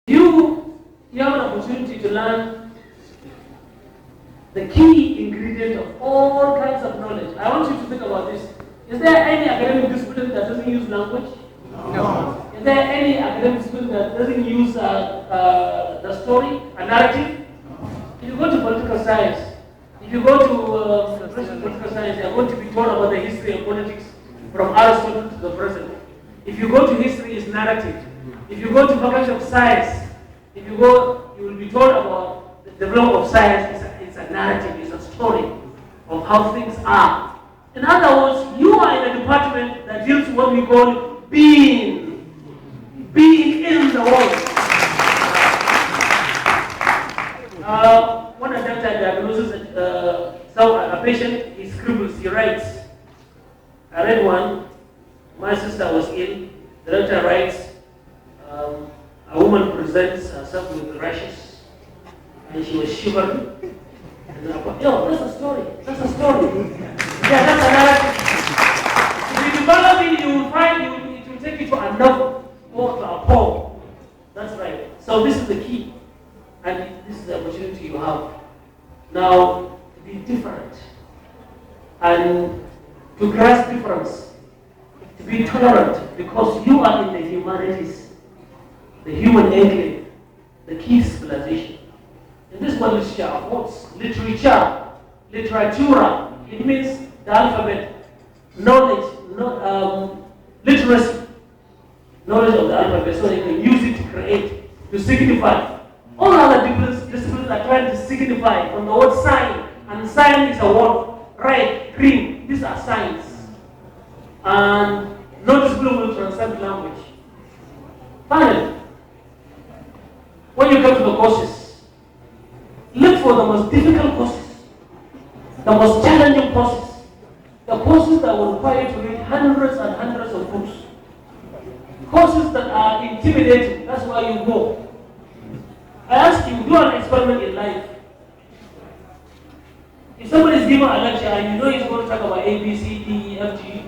You have an opportunity to learn the key ingredient of all kinds of knowledge. I want you to think about this. Is there any academic discipline that doesn't use language? No. Is there any academic discipline that doesn't use the story, a narrative? If you go to political science, if you go to political science, you are going to be told about the history of politics from Aristotle to the present. If you go to history, it's narrative. If you go to faculty of science, you will be told about the development of science. It's a narrative, it's a story of how things are. In other words, you are in a department that deals with what we call being in the world. When a doctor diagnoses a patient, he scribbles, he writes. I read one. My sister was ill. The doctor writes, a woman presents herself with rashes, and she was shivering. And I thought, yo, that's a story. That's a story. Yeah, that's a narrative. If you develop it, you will find it will take you to a novel or to a poem. That's right. So this is the key, and this is the opportunity you have now to be different and to grasp difference, to be tolerant, because you are in the humanities. The human enclave, the key civilization. In this one literature of words, literatura, it means the alphabet, knowledge, literacy, knowledge of the alphabet, so you can use it to create, to signify. All other disciplines are trying to signify from the word sign, and sign is a word, red, green, these are signs. And no discipline will transcend language. Finally, when you come to the courses, look for the most difficult courses, the most challenging courses, the courses that will require you to read hundreds and hundreds of books, courses that are intimidating. That's why you go. I ask you, do an experiment in life. If somebody is given a lecture and you know he's going to talk about A, B, C, D, E, F, G,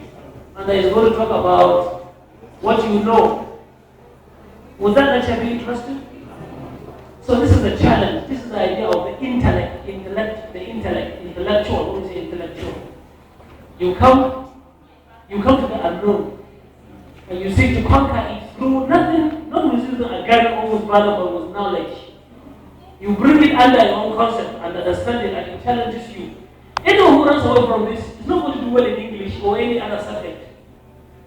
and then he's going to talk about what you know, would that lecture be interesting? So this is the challenge. This is the idea of the intellectual. What is intellectual? You come to the unknown, and you seek to conquer it through nothing, not with using a gun or with valor, but with knowledge. You bring it under your own concept and understanding, and it challenges you. Anyone who runs away from this is not going to do well in English or any other subject.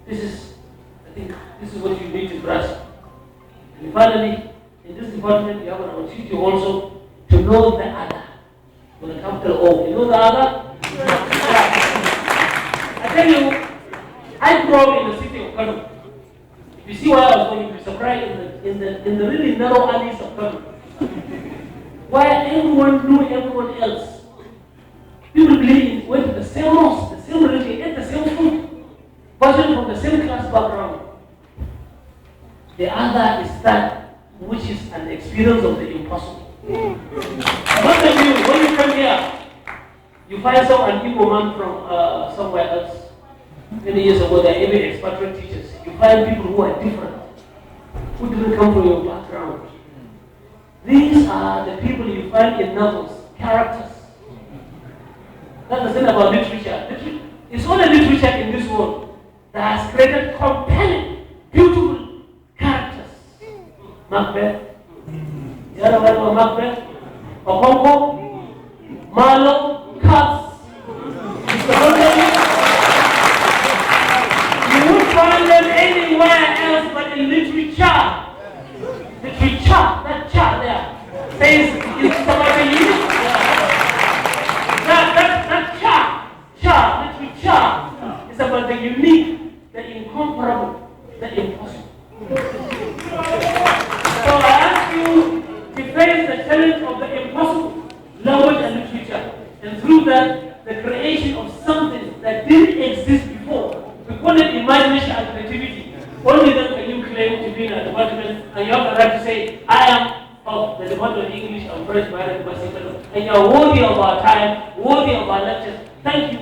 I think this is what you need to grasp. And finally, in this department, you have an opportunity also to know the other with a capital O. You know the other? I tell you, I grew up in the city of Kano. If you see where I was going, you'll be surprised in the really narrow alleys of Kano, where everyone knew everyone else. People believed went to the same mosque, the same religion, ate the same food, wasn't from the same class background. The other is that which is an experience of the impossible. Most of you, when you come here, you find an Igbo man from somewhere else. Many years ago, there are even expatriate teachers. You find people who are different, who didn't come from your background. These are the people you find in novels, characters. That's the thing about literature. It's only literature in this world that has created compelling, beautiful characters. Macbeth. You know about Macbeth? Okonko, Marlowe, Katz. You won't find them anywhere else but in literature. That chart there says it's about the unique. That chart, literature is about the unique, the incomparable, the impossible. So I ask you to face the challenge of the impossible, language and literature, and through that, the creation of something that didn't exist before. We call it imagination and creativity. Only then can you claim to be in a department, and you have the right to say, I am of the Department of English and French, and you are worthy of our time, worthy of our lectures. Thank you.